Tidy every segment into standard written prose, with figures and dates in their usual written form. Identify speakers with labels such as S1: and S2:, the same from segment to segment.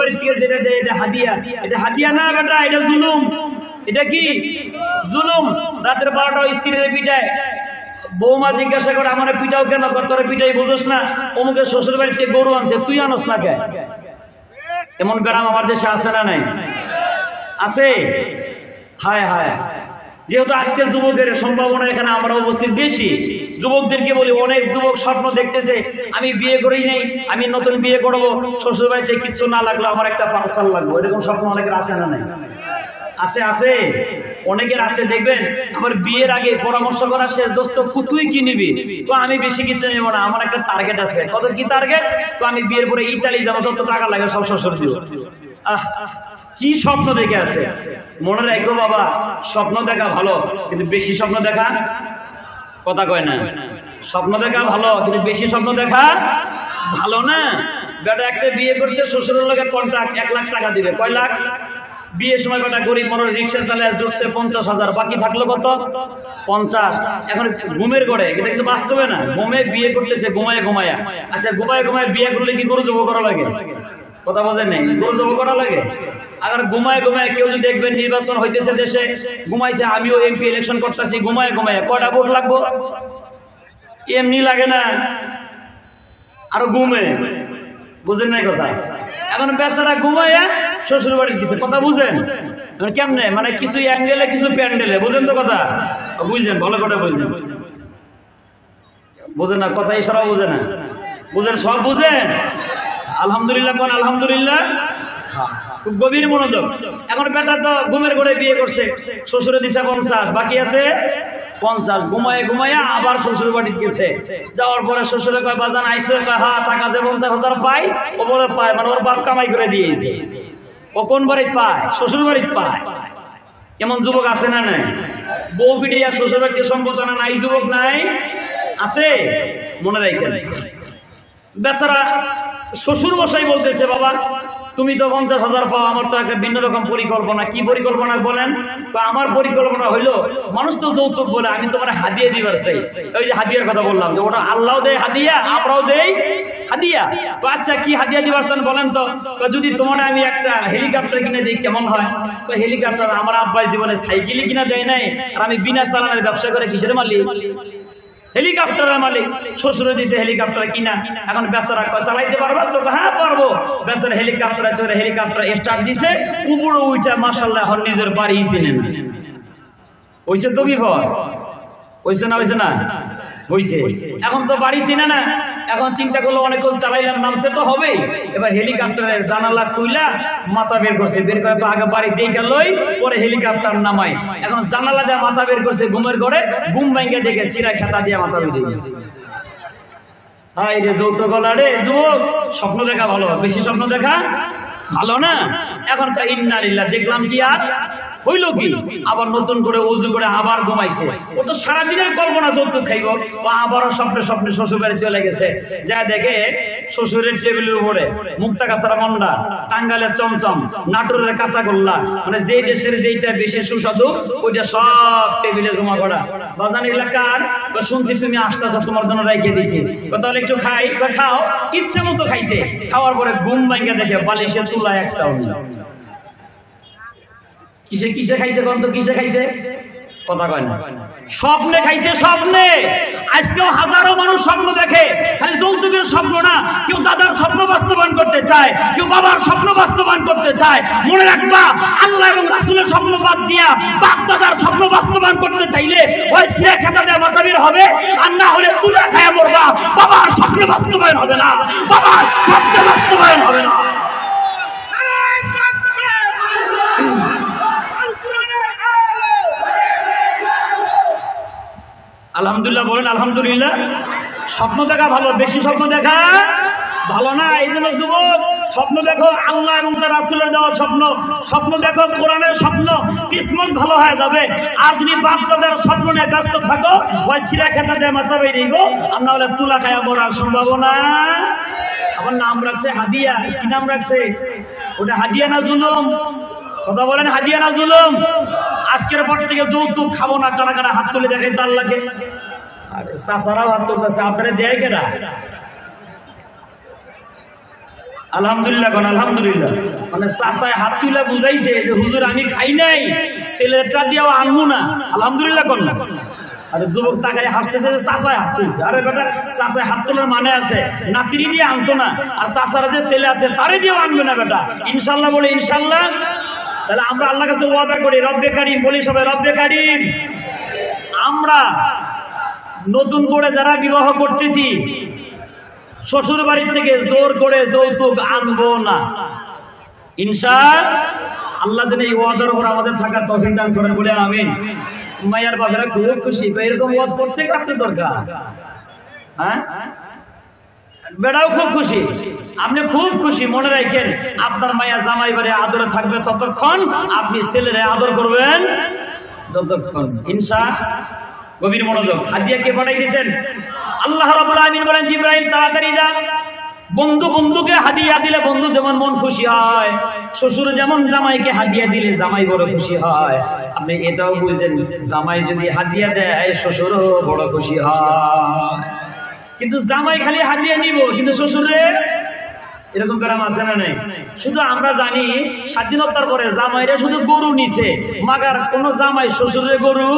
S1: বাড়ি থেকে যেটা দেয় এটা হাদিয়া। এটা হাদিয়া না বেটা, এটা জুলুম। এটা কি জুলুম? রাতের 12টা স্ত্রীর পিটায়, বৌমা জিজ্ঞাসা করে আমার পিটাও কেন? তোর পিটাই বুঝোস না? অমুকের শ্বশুর বাড়িতে গরু আনছে, তুই আনস না কেন? এমন গ্রাম আমার দেশে আছে না নাই? আছে। হায় হায়, যেহেতু আজকের যুবকের সম্ভাবনা এখানে আমরা উপস্থিত বেশি, যুবকদেরকে বলি, অনেক যুবক স্বপ্ন দেখতেছে আমি বিয়ে করেই নেই, আমি নতুন বিয়ে করবো, শ্বশুর বাড়িতে কিচ্ছু না লাগলো আমার একটা পালসার লাগবে। এরকম স্বপ্ন অনেকের আছে না নাই? আছে আছে, অনেকের আছে। দেখবেন আমার বিয়ের আগে পরামর্শ করা শেষ, দোস্ত তুই কি নিবি? তো আমি বেশি কিছু নেব না, আমার একটা টার্গেট আছে। কত কি টার্গেট? তো আমি বিয়ের পরে ইতালি যাবো, যত টাকা লাগে সব শ্বশুর দিব। আহ, কি স্বপ্ন দেখে আছে! মনে রাখো বাবা, স্বপ্ন দেখা ভালো, কিন্তু বেশি স্বপ্ন দেখা, কথা কয় না, স্বপ্ন দেখা ভালো কিন্তু বেশি স্বপ্ন দেখা ভালো না। বেটা একটা বিয়ে করছে, শ্বশুরের লগে কন্ট্রাক্ট 1 লাখ টাকা দিবে। কয় লাখ? বিয়ের সময় বেটা গরিব মানুষ রিক্সা চালায় জুটছে 50,000, বাকি থাকলো কত? 50। এখন ঘুমের ঘরে, এটা কিন্তু বাস্তবে না, ঘুমে বিয়ে করতেছে, ঘুমায় ঘুমায়া। আচ্ছা ঘুমায় ঘুমায় বিয়ে করলে কি গরু জব করা লাগে? কথা বোঝেন নাই? গরু জব করা লাগে? আবার ঘুমায় ঘুমায় কেউ যদি দেখবেন নির্বাচন হইতেছে দেশে, ঘুমাইছে, আমিও এমপি ইলেকশন করতেছি, ঘুমায় ঘুমায়, কয়টা ভোট লাগবো? এমনি লাগে না, আরো ঘুমে। বুঝেন নাই কথা? এখন বেচারা ঘুমাইয়া শ্বশুর বাড়ি গেছে, কথা বুঝেন কেমনে? মানে কিছু অ্যাঙ্গেলে কিছু প্যান্ডেলে, বুঝেন তো কথা? বুঝছেন, ভালো করে বুঝছেন, বুঝেন না কথা, এছাড়াও বুঝে না, বুঝেন, সব বুঝেন। আলহামদুলিল্লাহ কোন আলহামদুলিল্লাহ, খুব গভীর মনোযোগ। এখন বেটা তো ঘুমের ঘরে বিয়ে করছে, শ্বশুরে দিছে 50, বাকি আছে 50। ঘুমায় ঘুমাইয়া আবার শ্বশুর বাড়ি গেছে, যাওয়ার পরে শ্বশুরে কয় বাজান আইসে? হ্যাঁ, টাকা যে 50,000 পাই। ও বলে পায়, মানে ওর বাপ কামাই করে দিয়েছে। ও কোন বাড়িতে পায়? শ্বশুর বাড়িতে পায়। এমন যুবক আছে না নাই? বউ পিটিয়া শ্বশুর বাড়িতে সম্বোধনা নাই, যুবক নাই? আছে। মনে রাখেন, বেচারা শ্বশুর মশাই বলতেছে বাবা তুমি তো 50,000 পাও, আমার তো একটা ভিন্ন রকম পরিকল্পনা। কি পরিকল্পনা বলেন? আমার পরিকল্পনা হইলো, মানুষ তো যৌতুক বলে, আমি তোমার হাদিয়া দিবার চাই। ওই যে হাদিয়ার কথা বললাম, যে ওটা আল্লাহ দেয় হাদিয়া, আমরাও দেই হাদিয়া। তো আচ্ছা কি হাদিয়া দিবার চান বলেন তো? যদি তোমার আমি একটা হেলিকপ্টার কিনে দিই কেমন হয়? তো হেলিকপ্টার আমার আব্বাই জীবনে সাইকেলই কিনা দেয় নাই, আর আমি বিনা চালানের ব্যবসা করে কিসের মালিক? হেলিকপ্টারের মালিক। শ্বশুরে দিছে হেলিকপ্টার কিনা, এখন বেচারা চালাইতে পারবা? তো হ্যাঁ পারবো। বেচারা হেলিকপ্টারে চড়ে হেলিকপ্টার স্টার্ট দিছে, উপরে উঠা মাশাআল্লাহ এখন নিজের বাড়ি চিনেন। হইছে তো বিপদ? হইছে না? হইছে না? হইছে। এখন তো বাড়ি চিনে না, এখন চিন্তা করলো অনেকক্ষণ চালাইলাম, নামতে তো হবেই। এবার হেলিকপ্টারের জানালা খুইলা মাথা বের করছে, বের করে আগে বাড়ি দেখে লই, পরে হেলিকপ্টার নামাই। এখন জানালা দিয়ে মাথা বের করছে ঘুমের ঘরে, ঘুম ভাঙ্গে দেখে চিরা খেতা দিয়ে মাথা বেরিয়ে গেছে। হাই রে যৌতুক গলা রে! যুবক, স্বপ্ন দেখা ভালো, বেশি স্বপ্ন দেখা ভালো না। এখন ইন্না লিল্লাহ, দেখলাম কি আর হইল কি? আবার নতুন করে উজু করে আবার ঘুমাইছে। ও তো সারাদিনের কল্পনা যৌতুক খাইব, ও আবারও স্বপ্নে স্বপ্নে শ্বশুর বাড়ি চলে গেছে। যা দেখে শ্বশুরের টেবিলের উপরে মুক্তা কাঁচার মন্ডা, টাঙ্গালের চমচম, নাটোরের কাঁচা গোল্লা, মানে যেই দেশের যেইটা বেশি সুস্বাদু ওইটা সব টেবিলে জমা করা। বাজান এলাকার শুনছি তুমি আসতেছ, তোমার জন্য রাইখে দিছি, তাহলে একটু খাই। খাও, ইচ্ছে মতো খাইছে। খাওয়ার পরে ঘুম ভাঙ্গা দেখে বালিশের তুলা একটাও নেই। কিসে কিসে খাইছে? কোন তো কিসে খাইছে? কথা কয় না। স্বপ্নে খাইছে, স্বপ্নে। আজকেও হাজারো মানুষ স্বপ্ন দেখে, খালি যৌতুকের স্বপ্ন না, কেউ দাদার স্বপ্ন বাস্তবায়ন করতে চায়, কেউ বাবার স্বপ্ন বাস্তবায়ন করতে চায়। মনে রাখবা, আল্লাহ এবং রাসূলের স্বপ্ন বাদ দিয়া বাপ দাদার স্বপ্ন বাস্তবায়ন করতে চাইলে ওই সিরা খেতা দেওয়া মাতাবির হবে, আর না হলে তুলা খায়া মরবা। বাবার স্বপ্ন বাস্তবায়ন হবে না, বাবার স্বপ্ন বাস্তবায়ন হবে না। আলহামদুলিল্লাহ বলেন আলহামদুলিল্লাহ। স্বপ্ন দেখা ভালো, বেশি স্বপ্ন দেখা ভালো না। এই জন্য যুবক, স্বপ্ন দেখো আল্লাহ এবং তার রাসূলের দেওয়া স্বপ্ন, স্বপ্ন দেখো কোরআনের স্বপ্ন, কিসমত ভালো হয়ে যাবে। আর যদি বাপ দাদার স্বপ্ন নিয়ে ব্যস্ত থাকো, ওই সিরা খেতা দিয়ে মাথা বেরিয়ে গো, আর না হলে তুলা খায়া মরার সম্ভাবনা। আমার নাম রাখছে হাদিয়া। কি নাম রাখছে? ওটা হাদিয়া না জুলুম? কথা বলেন, হাদিয়া না জুলুম? আজকের পর থেকে যৌতুক খাবো না। কারা কারা হাত তুলে দেখে তার লাগে? আরে চাচারাও হাত তুলতেছে, আপনারা দেয় কেনা? আলহামদুলিল্লাহ কোন আলহামদুলিল্লাহ। মানে চাচায় হাত তুলে বুঝাইছে যে হুজুর আমি খাই নাই, ছেলেটা দিয়েও আনবো না। আলহামদুলিল্লাহ কোন না। আরে যুবক তাকায় হাসতেছে যে চাচায় হাত তুলছে। আরে বেটা চাচায় হাত তোলার মানে আছে নাতিরি দিয়ে আনতো না, আর চাচার যে ছেলে আছে তারে দিয়েও আনবে না বেটা। ইনশাল্লাহ বলে ইনশাল্লাহ। তাহলে আমরা আল্লাহর কাছে ওয়াদা করি রব্বে কারিম, বলি সবাই রব্বে কারিম। আমরা নতুন করে যারা বিবাহ করতেছি শ্বশুর বাড়ি থেকে জোর করে যৌতুক আনবো না ইনশাআল্লাহ। যেন এই ওয়াদার উপর আমাদের থাকার তৌফিক দান করেন বলে আমিন। মায়ের বাবারা খুব খুশি, এরকম ওয়াজ প্রত্যেক রাখতে দরকার। হ্যাঁ বেড়াও খুব খুশি, আপনি খুব খুশি। মনে রাখেন আপনার মায়া জামাই বাড়ি আদরে থাকবে ততক্ষণ, আপনি ছেলেরে আদর করবেন যতক্ষণ ইনশাআল্লাহ। গভীর মনোযোগ। হাদিয়া কে পাঠাই দিয়েছেন? আল্লাহ রাব্বুল আলামিন বলেন জিবরাইল তাড়াতাড়ি যা। বন্ধু বন্ধুকে হাদিয়া দিলে বন্ধু যেমন মন খুশি হয়, শ্বশুর যেমন জামাইকে হাদিয়া দিলে জামাই বড় খুশি হয়। আপনি এটাও বুঝেন জামাই যদি হাদিয়া দেয় শ্বশুরও বড় খুশি হয়। কিন্তু জামাই খালি হাদিয়া নিব কিন্তু শ্বশুরে এরকম গ্রাম আছে না নাই? শুধু আমরা জানি স্বাধীনতার পরে জামাইরা শুধু গরু নিছে, মাগার কোন জামাই শ্বশুরে গরু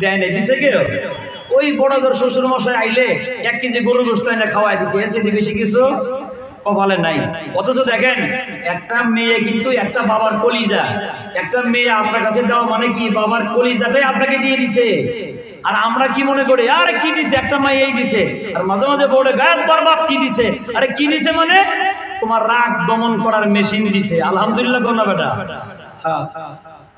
S1: দেয় নাই। দিছে কেউ? ওই বড় জোর শ্বশুর মশাই আইলে 1 কেজি গরুর গোশত এনে খাওয়াই দিছে, এর চেয়ে বেশি কিছু কপালে নাই। অথচ দেখেন একটা মেয়ে কিন্তু একটা বাবার কলিজা, একটা মেয়ে আপনার কাছে দেওয়া মানে কি বাবার কলিজাটাই আপনাকে দিয়ে দিছে। আর আমরা কি মনে করি আরে কি দিছে, একটা মাই এই দিছে। আর মাঝে মাঝে বলে গায়ের তোর বাপ কি দিছে, আরে কি দিছে মানে তোমার রাগ দমন করার মেশিন দিছে। আলহামদুলিল্লাহ কোন বেটা। হ্যাঁ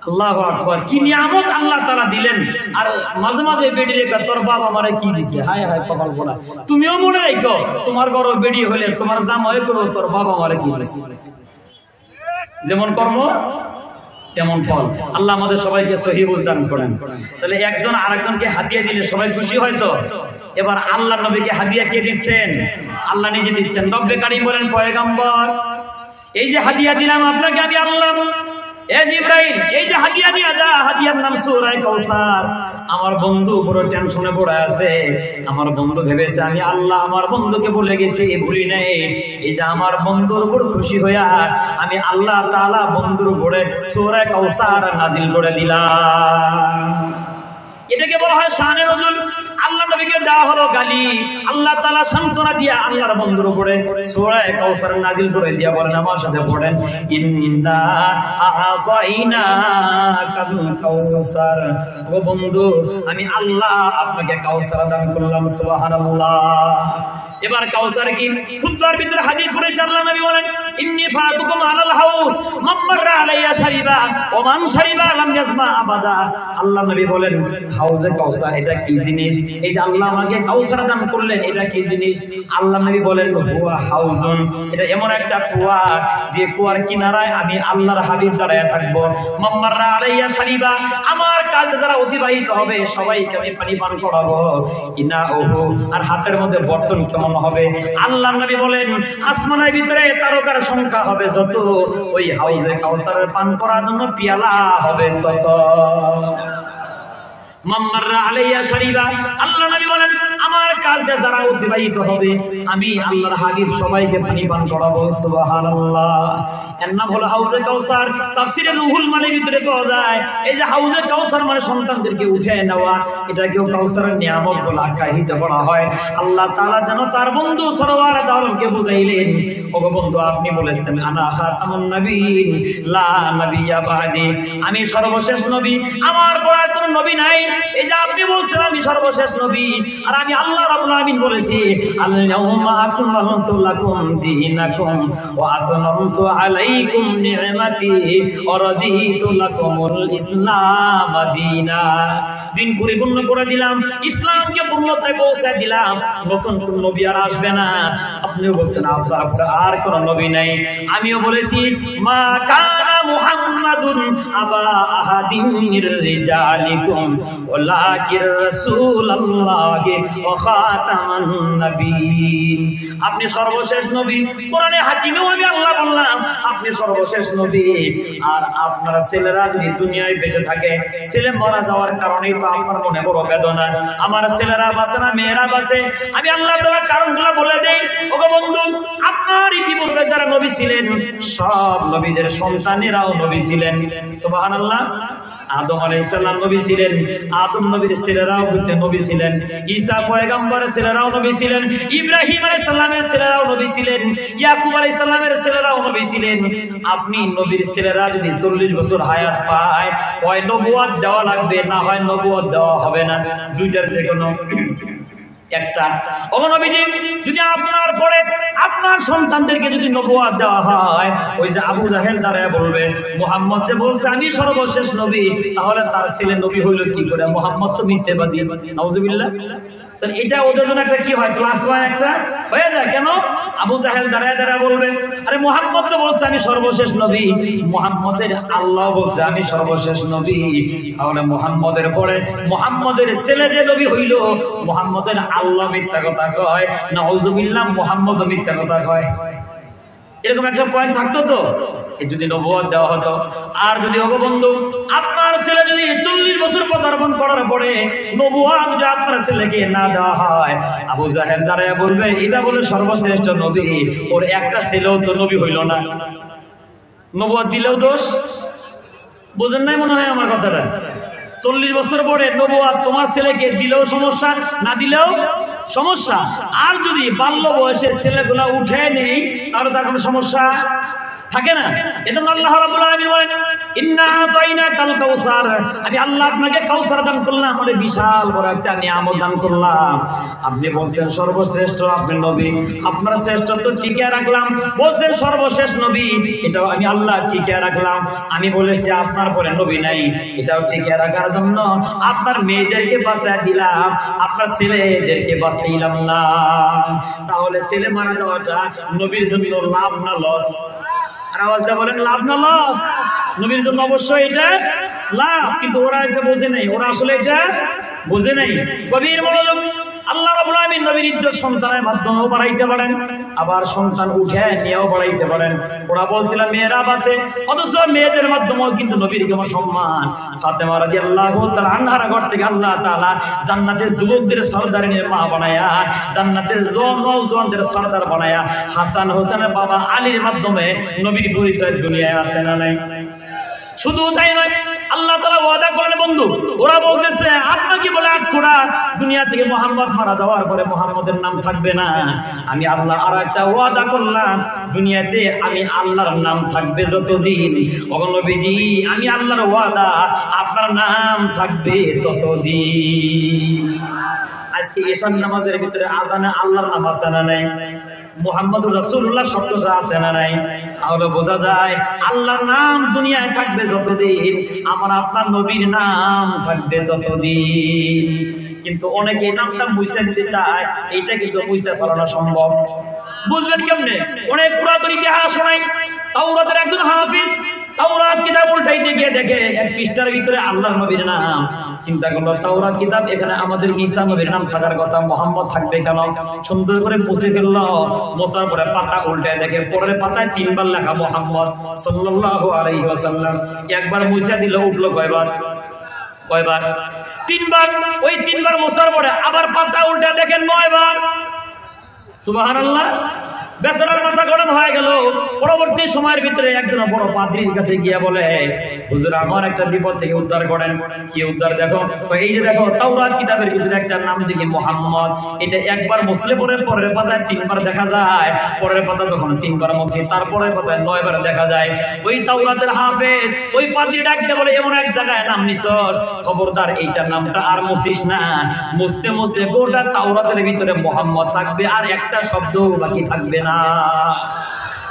S1: আল্লাহু আকবার, কি নিয়ামত আল্লাহ তাআলা দিলেন। আর মাঝে মাঝে বেডি রেখা তোর বাবা আমারে কি দিছে, হায় হায় কপাল পোড়া। তুমিও মনে রাখো তোমার ঘর বেডি হলে তোমার জামাই করো তোর বাবা আমারে কি দিছে। যেমন কর্ম তেমন ফল। আল্লাহ আমাদের সবাইকে সহিহ দান করেন। তাহলে একজন আরেকজনকে হাদিয়া দিলে সবাই খুশি হয় তো। এবার আল্লাহ নবীকে হাদিয়া কে দিচ্ছেন? আল্লাহ নিজে দিচ্ছেন। রব্বে কারিম বলেন পয়গম্বর এই যে হাদিয়া দিলাম আপনাকে আমি আল্লাহ, এ জিবরাইল এই যে হাদিয়া নিয়ে যা, হাদিয়ার নাম সূরা কাউসার। আমার বন্ধু বড় টেনশনে পড়ে আছে, আমার বন্ধু ভেবেছে আমি আল্লাহ আমার বন্ধুকে বলে গেছি, ভুলি নাই। এই যে আমার বন্ধুর উপর খুশি হইয়া আমি আল্লাহ তাআলা বন্ধুর উপরে সূরা কাউসার নাজিল করে দিলাম। এটাকে বলা হয় শানে নজুল। আল্লাহ নবীকে দেওয়া হলো গালি, আল্লাহ তাআলা সান্তনা দিয়া আল্লাহর বন্ধুর উপরে সূরা কাউসার নাজিল করে দিয়া বলেন আমার সাথে পড়েন ইন্না আ'তাইনাকাল কাউসার। ও বন্ধু আমি আল্লাহ আপনাকে কাউসার দান করলাম। সুবহানাল্লাহ। এবার কাউসার কি খুতবার ভিতরে হাদিস পড়েছে আল্লাহ নবী বলেন ইন্নী ফাতুকুম আলাল হাউস মান মাররা আলাইয়া শারিবা ওয়া মান শারিবা লাম ইয়াজমা আবাদা। আল্লাহ নবী বলেন হাউজে কাউসার এটা কি জিনিস? এই যে আল্লাহ আমাকে কাউসার দান করলেন এটা কি জিনিস? আল্লাহ নবী বলেন হুয়া হাউজুন, এটা এমন একটা কুয়া যে কুয়ার কিনারায় আমি আল্লাহর হাবিব দাঁড়ায় থাকবো। মান মাররা আলাইয়া শারিবা, আমার কাছে যারা অতিবাহিত হবে সবাইকে আমি পানি পান করাবো। ইনাউহু, আর হাতের মধ্যে বর্তন কেমন হবে? আল্লাহ নবী বলেন আসমানের ভিতরে তারকার সংখ্যা হবে যত, ওই হাউজে কাউসারের পান করার জন্য পিয়ালা হবে তত। মাম্মাররা আলাইয়া শারিবা, আল্লাহ নবী বলেন আমার কাজ দিয়ে যারা অতিবাহিত হবে আমি আল্লাহর হাবিব সবাইকে পানি পান করাবো। সুবহানাল্লাহ। এর নাম হলো হাউজে কাউসার। তাফসীরে রুহুল মানির ভিতরে পাওয়া যায় এই যে হাউজে কাউসার মানে সন্তানদেরকে উঠে নেওয়া, এটাকেও কাউসারের নিয়ামত বলে আখ্যায়িত করা হয়। আল্লাহ তাআলা যেন তার বন্ধু সরওয়ার দাওরকে বুঝাইলেন, ওগো বন্ধু আপনি বলেছেন আনা খাতামুন নবীন লা নবিয়্যা বাদি, আমি সর্বশেষ নবী, আমার পর আর কোনো নবী নাই। এই যে আপনি বলছেন আমি সর্বশেষ নবী, আর আমি আল্লাহ রাব্বুল আলামিন বলেছি আল-ইয়াউমা আকমালতু লাকুম দীনাকুম ওয়া আতমামতু আলাইকুম নি'মাতি ওয়া রাদিতু লাকুমুল ইসলাম দীনা। দিন পরিপূর্ণ করে দিলাম, ইসলামকে পূর্ণতায় পৌঁছে দিলাম, নতুন কোন নবী আর আসবে না। আপনিও বলছেন আপনার আর কোন নবী নাই, আমিও বলেছি মা কানা মুহাম্মাদুন আবা আহাদিন মির রিজালিকুম ওয়ালাকির রাসূলুল্লাহি ওয়া খাতামান নবিয়্যিন। আপনি সর্বশেষ নবী। কোরআনে হাকিমেও আমি আল্লাহ বললাম আপনি সর্বশেষ নবী। আর আপনার ছেলেরা যদি দুনিয়ায় বেঁচে থাকে, ছেলে মারা যাওয়ার কারণেই তো আপনার মনে বড় বেদনা। আমার ছেলেরা বাঁচে না, মেয়েরা বাঁচে। আমি আল্লাহ তাআলা কারণগুলো বলে দেই। ওগো বন্ধু, আপনার ইতিপূর্বে যারা নবী ছিলেন সব নবীদের সন্তানেরাও নবী ছিলেন। সুবহানাল্লাহ। আদম আলাইহিস সালাম নবী ছিলেন, আদম নবীর ছেলেরাও নবী ছিলেন, ঈসা পয়গম্বরের ছেলেরাও নবী ছিলেন, ইব্রাহিম আলাইহিস সালামের ছেলেরাও নবী ছিলেন, ইয়াকুব আলাইহিস সালামের ছেলেরাও নবী ছিলেন। আপনি নবীর ছেলেরা যদি 40 বছর হায়াত পায়, হয় নবুয়ত দেওয়া লাগবে, না হয় নবুয়ত দেওয়া হবে না। দুইটার যে কোনো একটা। ও নবীজি, যদি আপনার পরে আপনার সন্তানদেরকে যদি নবুয়ত দেওয়া হয়, ওই যে আবু জাহেল দাঁড়ায় বলবে মুহাম্মদ যে বলছে আমি সর্বশেষ নবী, তাহলে তার ছেলে নবী হইল কি করে? মুহাম্মদ তো মিথ্যাবাদী। নাউজুবিল্লাহ। তাহলে এটা ওদের জন্য একটা কি হয়, ক্লাস হয়, একটা হয়ে যায়। কেন? আবু জাহেল দাঁড়ায় দাঁড়ায় বলবে আরে মুহাম্মদ তো বলছে আমি সর্বশেষ নবী, মুহাম্মদের আল্লাহ বলছে আমি সর্বশেষ নবী, তাহলে মুহাম্মদের পরে মুহাম্মদের ছেলে যে নবী হইল, মুহাম্মদের আল্লাহ মিথ্যা কথা কয়, নাউজুবিল্লাহ, মুহাম্মদ মিথ্যা কথা কয়। এরকম একটা পয়েন্ট থাকতো তো যদি নবুয়ত দেওয়া হতো। আর যদি ওগো বন্ধু আপনার ছেলে যদি 40 বছর পদার্পণ করার পরে নবুয়ত যদি আপনার ছেলেকে না দেওয়া হয়, আবু জাহেল দাঁড়ায় বলবে এটা বলে সর্বশ্রেষ্ঠ নবী, ওর একটা ছেলেও তো নবী হইল না, নবুয়ত দিলেও দোষ। বুঝেন নাই মনে হয় আমার কথাটা? 40 বছর পরে নবুয়ত তোমার ছেলেকে দিলেও সমস্যা, না দিলেও সমস্যা। আর যদি বাল্য বয়সের ছেলেগুলা উঠে নেই তাহলে তার কোনো সমস্যা থাকে না। এজন্য আল্লাহ রাব্বুল আলামিন বলেন ইন্না আতাইনাকাল কাউসার, আমি আল্লাহ আপনাকে কাউসার দান করলাম, মানে বিশাল বড় একটা নিয়ামত দান করলাম। আপনি বলছেন সর্বশ্রেষ্ঠ, আপনি নবী, আপনার শ্রেষ্ঠত্ব টিকিয়ে রাখলাম। বলছেন সর্বশেষ নবী, এটাও আমি আল্লাহ টিকিয়ে রাখলাম। আমি বলেছি আপনার পরে নবী নাই, এটাও টিকিয়ে রাখার জন্য আপনার মেয়েদেরকে বাঁচায় দিলাম, আপনার ছেলেদেরকে বাঁচাইলাম না। তাহলে ছেলে মারা যাওয়াটা নবীর জন্য লাভ না লস? আর আওয়াজটা বলেন লাভ না লস? নবীর জন্য অবশ্যই এটা লাভ, কিন্তু ওরা এটা বোঝে নাই, ওরা আসলে এটা বোঝে নাই। গভীর মনোযোগ। আল্লাহ রাব্বুল আলামিন নবীর ইজ্জত সন্তানের মাধ্যমেও বাড়াইতে পারেন, আবার সন্তান উঠে নিয়েও বাড়াইতে পারেন। ওরা বলছিল মেয়েরা বাসে, অথচ মেয়েদের মাধ্যমেও কিন্তু নবীর কেমন সম্মান। ফাতেমা রাদিয়াল্লাহু তাআলা আনহার ঘর থেকে আল্লাহ তাআলা জান্নাতের যুবকদের সরদারিনীর মা বানায়া, জান্নাতের নওজওয়ানদের সরদার বানায়া হাসান হোসেনের বাবা আলীর মাধ্যমে নবীর পরিচয় দুনিয়ায় আছে না নাই? শুধু তাই নয়, আল্লাহ তাআলা ওয়াদা করলেন বন্ধু, ওরা বলতেছে আপনাকে বলে আটকুড়া দুনিয়া থেকে মুহাম্মদ মারা যাওয়ার পরে মুহাম্মদের নাম থাকবে না। আমি আল্লাহ আর একটা ওয়াদা করলাম, দুনিয়াতে আমি আল্লাহর নাম থাকবে যতদিন। ও নবীজি, আমি আল্লাহর ওয়াদা আপনার নাম থাকবে ততদিন। আজকে ঈশান নামাজের ভিতরে আযানে আল্লাহর নাম আছে না নাই? মুহাম্মদুর রাসূলুল্লাহ শব্দটা আছে না নাই? তাহলে বোঝা যায় আল্লাহর নাম দুনিয়ায় থাকবে যতদিন, আমার আপনার নবীর নাম থাকবে ততদিন। কিন্তু অনেকে নামটা মুছে দিতে চায়, এইটা কিন্তু মুছতে পারানো সম্ভব। বুঝবেন কেমনে? অনেক পুরাতন ইতিহাস শোনাই। তাওরাতের একজন হাফিজ তাওরাত কিতাব উল্টাইতে গিয়ে দেখে এক পৃষ্ঠার ভিতরে আল্লাহর নবীর নাম। চিন্তা করলো তাওরাত কিতাব, এখানে আমাদের ঈসা নবীর নাম থাকার কথা, মুহাম্মদ থাকবে কেন? সুন্দর করে মুছে ফেললো। মোছার পরে পাতা উল্টায় দেখে পরের পাতায় 3 বার লেখা মুহাম্মদ সাল্লাল্লাহু আলাইহি ওয়াসাল্লাম। একবার মুছে দিল, উঠলো কয়বার? 3 বার। ওই 3 বার মোছার পরে আবার পাতা উল্টায় দেখেন 9 বার। সুবহানাল্লাহ। বেচারার মাথা গরম হয়ে গেল। পরবর্তী সময়ের ভিতরে একজন বড় পাদ্রীর কাছে গিয়ে বলে, হুজুর আমার একটা বিপদ থেকে উদ্ধার করেন। কি উদ্ধার? দেখো, এই যে দেখো তাওরাত কিতাবের ভিতরে একটা নাম দেখি মুহাম্মদ, এটা একবার মুছলে পরের পাতায় 3 বার দেখা যায়, পরের পাতা তখন 3 বার মুছি, তারপরের পাতায় 9 বার দেখা যায়। ওই তাওরাতের হাফেজ ওই পাদ্রী ডাকতে বলে, এমন এক জায়গায় নাম নিছস, খবরদার এইটার নামটা আর মুছিস না। মুছতে মুছতে গোটা তাওরাতের ভিতরে মুহাম্মদ থাকবে, আর একটা শব্দ বাকি থাকবে না।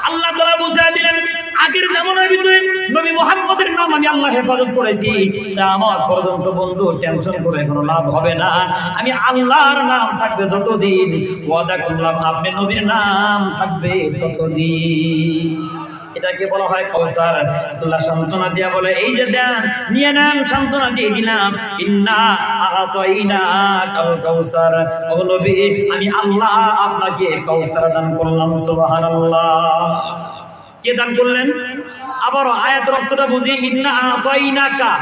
S1: আল্লাহ তাআলা বুঝিয়ে দিলেন, আগের জামানার ভিতরে নবী মুহাম্মদের নাম আমি আল্লাহ হেফাজত করেছি, তা আমার পর্যন্ত বন্ধু টেনশন করে কোনো লাভ হবে না। আমি আল্লাহর নাম থাকবে যতদিন, ওয়াদা করলাম আপনি নবীর নাম থাকবে ততদিন। এটাকে বলা হয় কাউসার। আল্লাহ সান্ত্বনা দিয়া বলে এই যে দেন নিয়ে নেন, সান্ত্বনা দিয়ে দিলাম, ইন্না আতাইনাকাল কাউসার, ও নবী আমি আল্লাহ আপনাকে কাউসার দান করলাম। সুবহানাল্লাহ। কে দান করলেন? আবার আয়াতের অর্থটা বুঝি, ইন্না আতাইনাকা,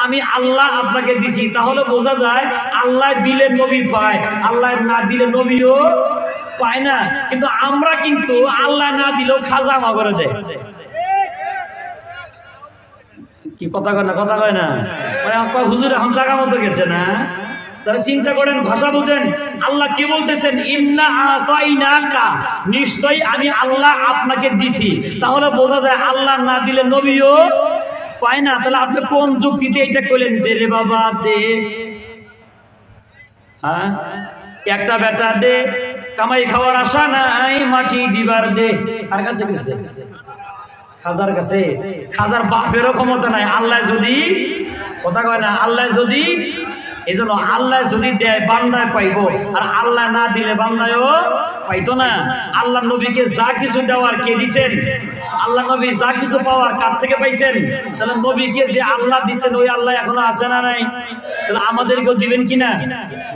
S1: আমি আল্লাহ আপনাকে দিছি। তাহলে বোঝা যায় আল্লাহ দিলে নবী পায়, আল্লাহ না দিলে নবীও পায় না। কিন্তু আমরা কিন্তু আল্লাহ না দিলেও খাজা মা করে দেয়। কি কথা কয় না? কথা কয় না? হুজুর এখন জায়গা মতো গেছে না? তারা চিন্তা করেন, ভাষা বুঝেন। আল্লাহ কি বলতেছেন? ইন্না আতাইনাকা, নিশ্চয়ই আমি আল্লাহ আপনাকে দিছি। তাহলে বোঝা যায় আল্লাহ না দিলে নবীও পায় না। তাহলে আপনি কোন যুক্তিতে এটা কইলেন? দে রে বাবা দে। হ্যাঁ, একটা বেটা দে, কামাই খাওয়ার আশা নাই, মাটি দিবার দে। কার কাছে গেছে? খাজার কাছে। খাজার বাপেরও ক্ষমতা নাই। আল্লাহ যদি, কথা কয় না, আল্লাহ যদি, এই জন্য আল্লাহ যদি দেয় বান্দায় পাইব, আর আল্লাহ না দিলে বান্দায়ও পাইতো না। আল্লাহ নবীকে যা কিছু দেওয়ার কে দিছেন? আল্লাহ নবী যা কিছু পাওয়ার কার থেকে পাইছেন? তাহলে নবীকে যে আল্লাহ দিচ্ছেন ওই আল্লাহ এখনো আছে না নাই? তাহলে আমাদেরকেও দিবেন কিনা?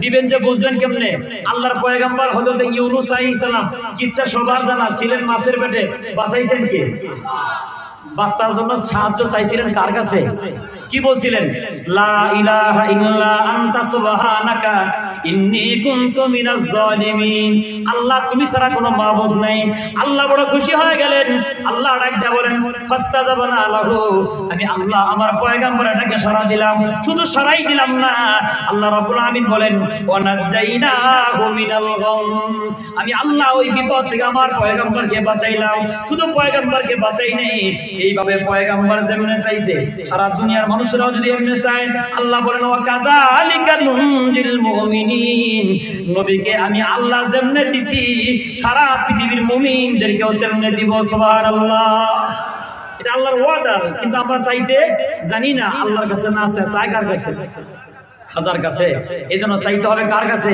S1: দিবেন যে বুঝবেন কেমনে? আল্লাহর পয়গম্বর হযরত ইউনূস আলাইহিস সালাম কিচ্ছা সবার জানা, ছিলেন মাছের পেটে, বাঁচাইছেন কে? বাচ্চার জন্য সাহায্য চাইছিলেন কার কাছে? কি বলছিলেন? লা ইলাহা ইল্লা আনতা সুবহানাকা ইন্নী কুনতু মিনাজ জালিমিন। আল্লাহ তুমি ছাড়া কোনো মাবুদ নাই। আল্লাহ বড় খুশি হয়ে গেলেন। আল্লাহ ডাকতে বলেন ফাস্তাজাবনা লাহু, আমি আল্লাহ আমার পয়গম্বরটাকে সাড়া দিলাম। শুধু সাড়াই দিলাম না, আল্লাহ রাব্বুল আমিন বলেন ওয়া নাজাইনাহু মিনাল গাম, আমি আল্লাহ ওই বিপদ থেকে আমার পয়গম্বরকে বাঁচাইলাম। শুধু পয়গম্বরকে বাঁচাই নাই, এইভাবে পয়গম্বর যেমনে চাইছে সারা দুনিয়ার মানুষরাও যদি এমনি চায়, আল্লাহ বলেন ওয়া কাযালিকা নুনজিল মুমিনিন, নবীকে আমি আল্লাহ যেমনে দিছি সারা পৃথিবীর মুমিনদেরকেও তেমনে দিব। সুবহানাল্লাহ। এটা আল্লাহর ওয়াদা। কিন্তু আমরা চাইতে জানি না, আল্লাহর কাছে না চাই কার কাছে? খাজার কাছে। এই জন্য চাইতে হবে কার কাছে?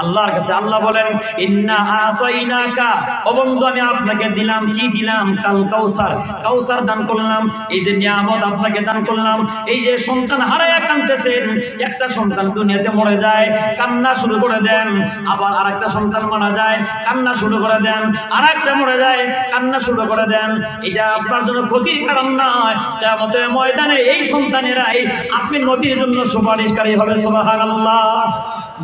S1: আল্লাহর কাছে। আল্লাহ বলেন ইন্না আতাইনাকা, ও বন্ধু আমি আপনাকে দিলাম। কি দিলাম? কাল কাউসার, কাউসার দান করলাম। এই যে নিয়ামত আপনাকে দান করলাম। এই যে সন্তান হারায়া কাঁদতেছেন, একটা সন্তান দুনিয়াতে মরে যায়, কান্না শুরু করে দেন। আবার আরেকটা সন্তান মারা যায়, কান্না শুরু করে দেন। আরেকটা মরে যায়, কান্না শুরু করে দেন। এটা আপনার জন্য ক্ষতির কারণ নয়। কিয়ামতের ময়দানে এই সন্তানেরাই আপনি নবীর জন্য সুপারিশকারী হবে। সুবহানাল্লাহ।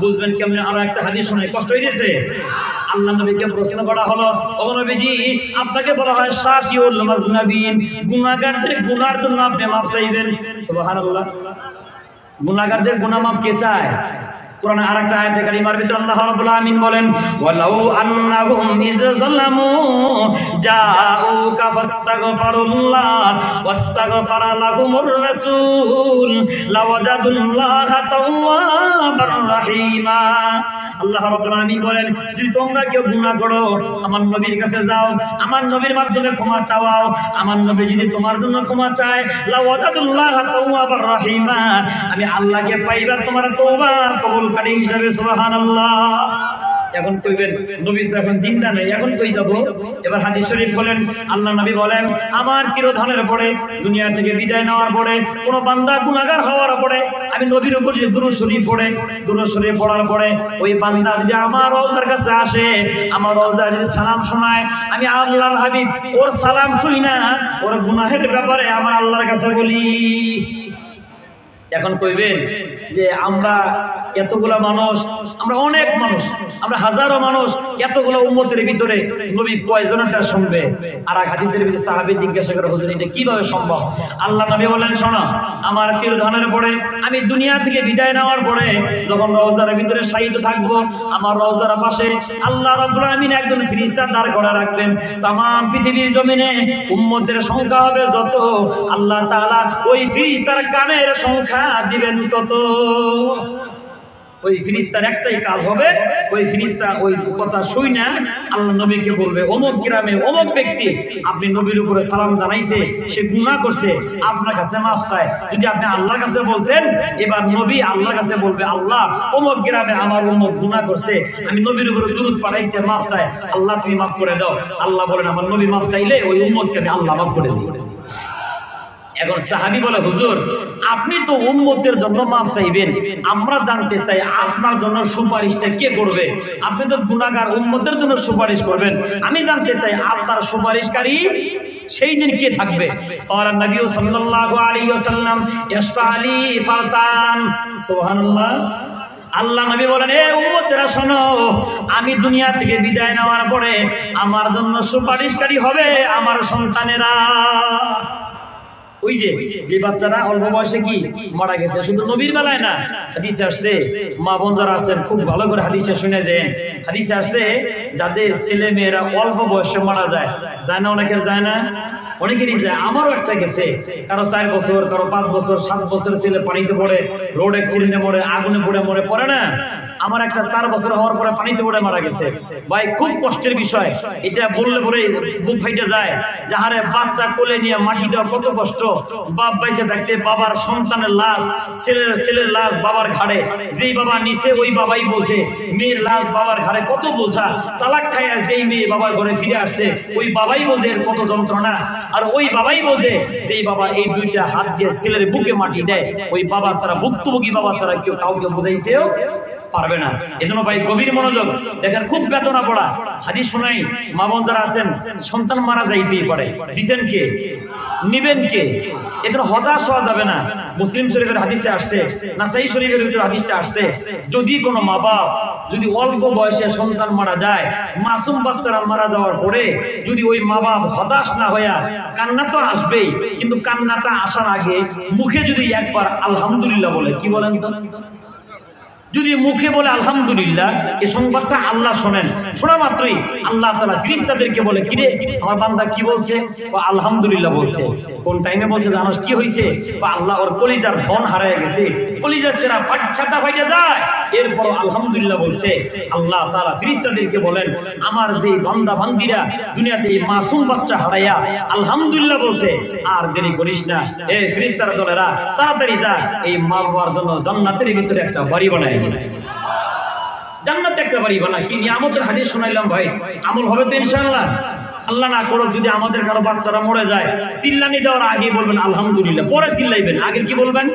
S1: বুঝবেন কেমনে? আরো একটা হাদিস শুনে কষ্ট হয়ে গেছে। আল্লাহ নবীকে প্রশ্ন করা হলো, ও নবীজি আপনাকে বলা হয় শাফিউল মাজনাবিন, গুনাহগারদের গুনার জন্য আপনি মাফ চাইবেন। সুবহানাল্লাহ। গুনাহগারদের গুনাহ মাফ কে চায়? কোরআনে আরেকটা আয়াতে কারিমার ভিতরে আল্লাহ রাব্বুল আমিন বলেন ওয়ালাউ আন্নাহুম ইয যালামু জাউকা ফাস্তাগফিরুল্লাহ ওয়াস্তাগফারা লাহুমুর রাসূল লাওয়াজাদুল্লাহা তাওয়াবার রাহিমা। আল্লাহ রাব্বুল আমিন বলেন যদি তোমরা কেউ গুনাহ করো, আমার নবীর কাছে যাও, আমার নবীর মাধ্যমে ক্ষমা চাওয়াও, আমার নবী যদি তোমার জন্য ক্ষমা চায়, লাওয়াজাদুল্লাহা তাওয়াবার রাহিমা, আমি আল্লাহকে পাইবা তোমার তওবা কবুল হিসাবে। সুবহানাল্লাহ। এখন কইবেন নবী তো এখন জিন্দা নেই, এখন কই যাব? এবার হাদিস শরীফ বলেন, আল্লাহ নবী বলেন আমার তিরোধানের পরে, দুনিয়া থেকে বিদায় নেওয়ার পরে, কোন বান্দা গুনাহগার হওয়ার পরে আমি নবীর উপর যে দুরূদ শরীফ পড়ে, দুরূদ শরীফ পড়ার পরে ওই বান্দা যদি আমার রওজার কাছে আসে, আমার রওজায় যদি সালাম শোনায়, আমি আল্লাহর হাবিব ওর সালাম শুই না, ওর গুনাহের ব্যাপারে আমার আল্লাহর কাছে বলি। এখন কইবেন যে আমরা এতগুলা মানুষ, আমরা অনেক মানুষ, আমরা হাজারো মানুষ, এতগুলো উম্মতের ভিতরে নবী কয়জনেরটা শুনবে? আর এক হাদিসের ভিতরে সাহাবী জিজ্ঞাসা করে হুজুর এটা কিভাবে সম্ভব? আল্লাহ নবী বলেন শোনো, আমার তিরোধানের পরে, আমি দুনিয়া থেকে বিদায় নেওয়ার পরে যখন রওজার ভিতরে শায়িত থাকবো, আমার রওজার পাশে আল্লাহ রাব্বুল আমিন একজন ফেরেশতা দাঁড় করা রাখবেন। तमाम পৃথিবীর জমিনে উম্মতের সংখ্যা হবে যত, আল্লাহ তাআলা ওই ফেরেশতার কানের সংখ্যা দিবেন তত। ওই ফিরিস্তার একটাই কাজ হবে, ওই ফিরিস্তা ওই কথা শুই না আল্লাহ নবীকে বলবে, অমুক গ্রামে অমুক ব্যক্তি আপনি নবীর উপরে সালাম জানাইছে, সে গুনাহ করছে, আপনার কাছে মাফ চায়। যদি আপনি আল্লাহর কাছে বলতেন, এবার নবী আল্লাহর কাছে বলবে, আল্লাহ অমুক গ্রামে আমার অমুক গুনাহ করছে, আমি নবীর উপরে দুরূদ পাঠাইছি, মাফ চায়, আল্লাহ তুমি মাফ করে দাও। আল্লাহ বলেন আমার নবী মাফ চাইলে ওই উম্মতকে আমি আল্লাহ মাফ করে দিই। এখন সাহাবী বলে, হুজুর আপনি তো উম্মতের জন্য মাফ চাইবেন, আমরা জানতে চাই আপনার জন্য সুপারিশটা কে করবে? আপনি তো গুনাহগার উম্মতের জন্য সুপারিশ করবেন, আমি জানতে চাই আপনার সুপারিশকারী সেই দিন কে থাকবে? আর নবী সাল্লাল্লাহু আলাইহি ওয়াসাল্লাম ইসফালি ফারতান, সুবহানাল্লাহ। আল্লাহ নবী বলেন, এ উম্মতেরা শোনো, আমি দুনিয়া থেকে বিদায় নেওয়ার পরে আমার জন্য সুপারিশকারী হবে আমার সন্তানেরা। ওই যে বাচ্চারা অল্প বয়সে কি মারা গেছে, শুধু নবীর বেলায় না, হাদিসে আসছে, মা বোন যারা আছেন খুব ভালো করে হাদিসে শুনে দেন, হাদিসে আসছে যাদের ছেলে মেয়েরা অল্প বয়সে মারা যায়, যায় না? অনেকের যায় না? অনেকেরই যায়। আমারও একটা গেছে, কারো 4 বছর, কারো 5 বছর, 7 বছর ছেলে পানিতে পড়ে, রোড অ্যাক্সিডেন্টে মরে, আগুনে পড়ে মরে, পড়ে না? আমার একটা 4 বছর হওয়ার পরে পানিতে পড়ে মারা গেছে। ভাই খুব কষ্টের বিষয়, এটা বললে পরে বুক ফাইটে যায়। যাহারে বাচ্চা কোলে নিয়ে মাটি দেওয়া কত কষ্ট, বাপ বাইসে থাকতে বাবার সন্তানের লাশ, ছেলের লাশ বাবার ঘাড়ে, যেই বাবা নিচে ওই বাবাই বোঝে, মেয়ের লাশ বাবার ঘাড়ে কত বোঝা, তালাক খাইয়া যেই মেয়ে বাবার ঘরে ফিরে আসছে ওই বাবাই বোঝে কত যন্ত্রণা, আর ওই বাবাই বোঝে যেই বাবা এই 2টা হাত দিয়ে ছেলের বুকে মাটি দেয়, ওই বাবা ছাড়া, ভুক্তভোগী বাবা ছাড়া কেউ কাউকে বোঝাইতেও পারবে না। এজন্য ভাই গভীর মনোযোগ দেখেন, খুব বেদনা পড়া হাদিস শোনাই। মা বোন যারা আছেন, সন্তান মারা যাইতেই পারে, দিবেন কে, নিবেন কে? এদের হতাশ হওয়া যাবে না। মুসলিম শরীফের হাদিসে আসছে, নাসাই শরীফের ভিতরে হাদিসটা আসছে, যদি কোনো মা বাপ যদি অল্প বয়সে সন্তান মারা যায়, মাসুম বাচ্চারা মারা যাওয়ার পরে যদি ওই মা বাপ হতাশ না হইয়া, কান্না তো আসবেই, কিন্তু কান্নাটা আসার আগে মুখে যদি একবার আলহামদুলিল্লাহ বলে, কি বলেন তো? যদি মুখে বলে আলহামদুলিল্লাহ, এই সংবাদটা আল্লাহ শোনেন, শোনা মাত্রই আল্লাহ তাআলা ফেরেশতাদেরকে বলে, কিরে আমার বান্দা কি বলছে? ও আলহামদুলিল্লাহ বলছে। কোন টাইমে বলছে জানোস কি হয়েছে? আল্লাহ ওর কলিজার ধন হারায় গেছে, কলিজার সেরা ছাতা ফাইটা যায়, এরপর আলহামদুলিল্লাহ বলছে। আল্লাহ তাআলা ফেরেশতাদেরকে বলেন, আমার যে বান্দা বান্দিরা দুনিয়াতে এই মাসুম বাচ্চা হারাইয়া আলহামদুলিল্লাহ বলছে, আর দেরি করিস না, এ ফেরেশতারা দলেরা তাড়াতাড়ি যা, এই মা বাবার জন্য জান্নাতের ভিতরে একটা বাড়ি বানায়, জান্নাতে একটা বাড়ি বানায়। কি নিয়ামতের হাদিস শোনাইলাম ভাই, আমল হবে তো ইনশাআল্লাহ। আল্লাহ না করুক যদি আমাদের কারো বাচ্চারা মরে যায়, চিল্লানি দেওয়ার আগে বলবেন আলহামদুলিল্লাহ, পরে চিল্লাইবেন, আগে কি বলবেন?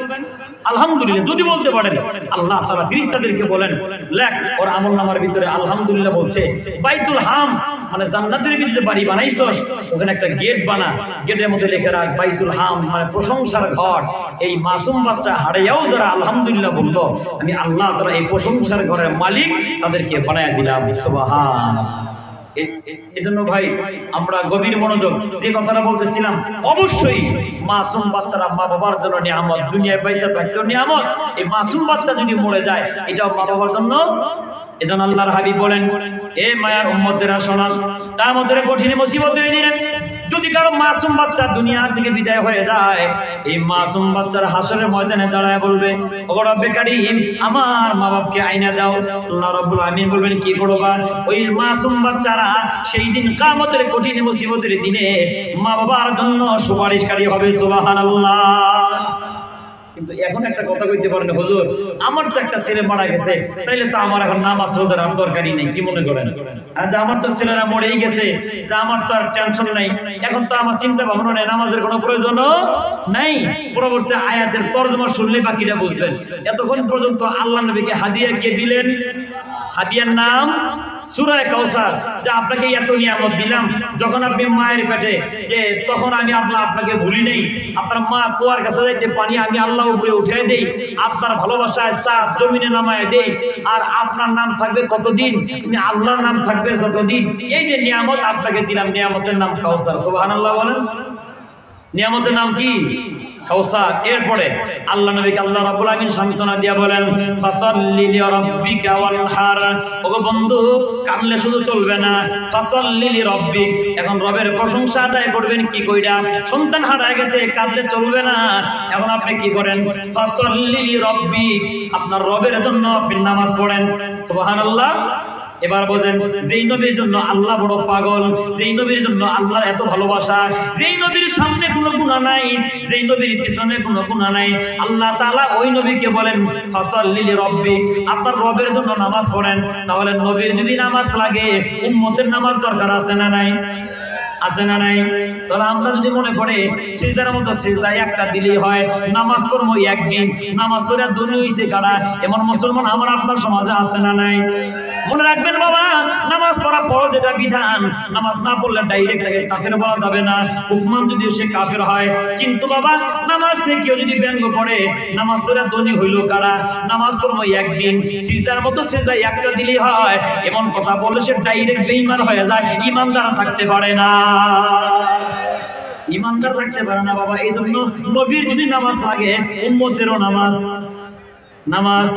S1: আলহামদুলিল্লাহ। যদি বলতে পারেন, আল্লাহ তাআলা ফেরেশতাদেরকে বলেন, লেখ ওর আমলনামার ভিতরে আলহামদুলিল্লাহ বলছে। বাইতুল হাম মানে জান্নাতের ভিতরে বাড়ি বানাইছস, ওখানে একটা গেট বানা, গেটের মধ্যে লিখে রাখ বাইতুল হাম মানে প্রশংসার ঘর। এই মাসুম বাচ্চা হারাইয়াও যারা আলহামদুলিল্লাহ বললো, আমি আল্লাহ তাআলা এই প্রশংসার ঘরের মালিক তাদেরকে বানায় দিলাম। সুবহানাল্লাহ। এজন্য ভাই আমরা গভীর মনোযোগ, যে কথাটা বলতেছিলাম, অবশ্যই মাসুম বাচ্চারা মা বাবার জন্য নিয়ামত, দুনিয়ায় পয়সা থাকতেও নিয়ামত। এই মাসুম বাচ্চা যদি মরে যায়, এটাও মা বাবার জন্য। এজন্য আল্লাহর হাবিব বলেন, এ মায়ার উম্মতেরা শোনান, তার মধ্যে কঠিন মুসিবতের দিনে যদি কারো মাসুম বাচ্চা দুনিয়া থেকে বিদায় হয়ে যায়, এই মাসুম বাচ্চার হাসরের ময়দানে দাঁড়ায় বলবে, ওগো রব্বে কারীম, আমার মা বাপকে আইনা দাও। আল্লাহ রাব্বুল আমিন বলবেন, কি করবা? ওই মাসুম বাচ্চারা সেই দিন কিয়ামতের কঠিন মুসিবতের দিনে মা বাবার জন্য সুপারিশকারী হবে। সুবহানাল্লাহ। কিন্তু এখন একটা কথা কইতে পারেন, হুজুর আমার তো একটা ছেলে মারা গেছে, তাইলে তো আমার এখন নামাজ রোজার আর দরকারই নেই, কি মনে করেন? আমার তো ছেলেরা মরেই গেছে, আমার তো আর টেনশন নাই, এখন তো আমার চিন্তা ভাবনা নেই, নামাজের কোনো প্রয়োজনও নাই। পরবর্তী আয়াতের তরজমা শুনলে বাকিটা বুঝবেন। এতক্ষণ পর্যন্ত আল্লাহ নবীকে হাদিয়া কে দিলেন? হাদিয়ার নাম সূরা কাউসার। যে আপনাকে এত নিয়ামত দিলাম, যখন আপনি মায়ের পেটে, যে তখন আমি আপনাকে ভুলি নেই। আপনার মা কুয়ার কাছে যাইতে পানি আমি আল্লাহ উপরে উঠিয়ে দেই, আপনার ভালোবাসায় চাঁদ জমিনে নামায় দেই, আর আপনার নাম থাকবে কতদিন? তুমি আল্লাহর নাম থাকবে যতদিন। এই যে নিয়ামত আপনাকে দিলাম, নিয়ামতের নাম কাউসার। সুবহানাল্লাহ বলেন। নিয়ামতের নাম কি? কাউসার। এরপরে আল্লাহ নবীকে আল্লাহ রাব্বুল আলামিন সান্ত্বনা দিয়া বলেন ফাসাল্লি লিরাব্বিকা ওয়ানহার। ওগো বন্ধু, কানলে শুধু চলবে না, ফাসাল্লি লিরাব্বিক, এখন রবের প্রশংসা আদায় করবেন কি কইরা? সন্তান হারায় গেছে, কাঁদলে চলবে না, এখন আপনি কি করেন? ফাসাল্লি লিরাব্বিক, আপনার রবের জন্য আপনি নামাজ পড়েন। সুবহানাল্লাহ। এবার বোঝেন, যেই নবীর জন্য আল্লাহ বড় পাগল, যেই নবীর জন্য আল্লাহর এত ভালোবাসা, যেই নবীর সামনে কোনো গুনাহ নাই, যেই নবীর পিছনে কোনো গুনাহ নাই, আল্লাহ তাআলা ওই নবীকে বলেন ফাসাল্লি লিরাব্বিক, আপনার রবের জন্য নামাজ পড়েন। তাহলে নবীর যদি নামাজ লাগে, উম্মতের নামাজ দরকার আছে না নাই? আছে না নাই? তাহলে আমরা যদি মনে করে সিজদার মতো সিজদা একটা দিলেই হয়, নামাজ পড়বো একদিন, নামাজ পড়ে দুনি হইছে কারা, এমন মুসলমান আমার আপনার সমাজে আছে না নাই? মনে রাখবেন বাবা, নামাজ পড়া ফরজ, এটা বিধান। নামাজ না পড়লে ডাইরেক্ট তাকে কাফের বলা যাবে না, হুকমান যদি সে কাফের হয়। কিন্তু বাবা, নামাজ থেকে কেউ যদি ব্যঙ্গ করে, নামাজ পড়ে ধনী হইল কারা, নামাজ পড়বো একদিন, সিজদার মতো সিজদা একটা দিলেই হয়, এমন কথা বললে সে ডাইরেক্ট বেঈমান হয়ে যায়, ইমানদার থাকতে পারে না, ইমানদার থাকতে পারে না বাবা। এই জন্য নবীর যদি নামাজ লাগে, উম্মতেরও নামাজ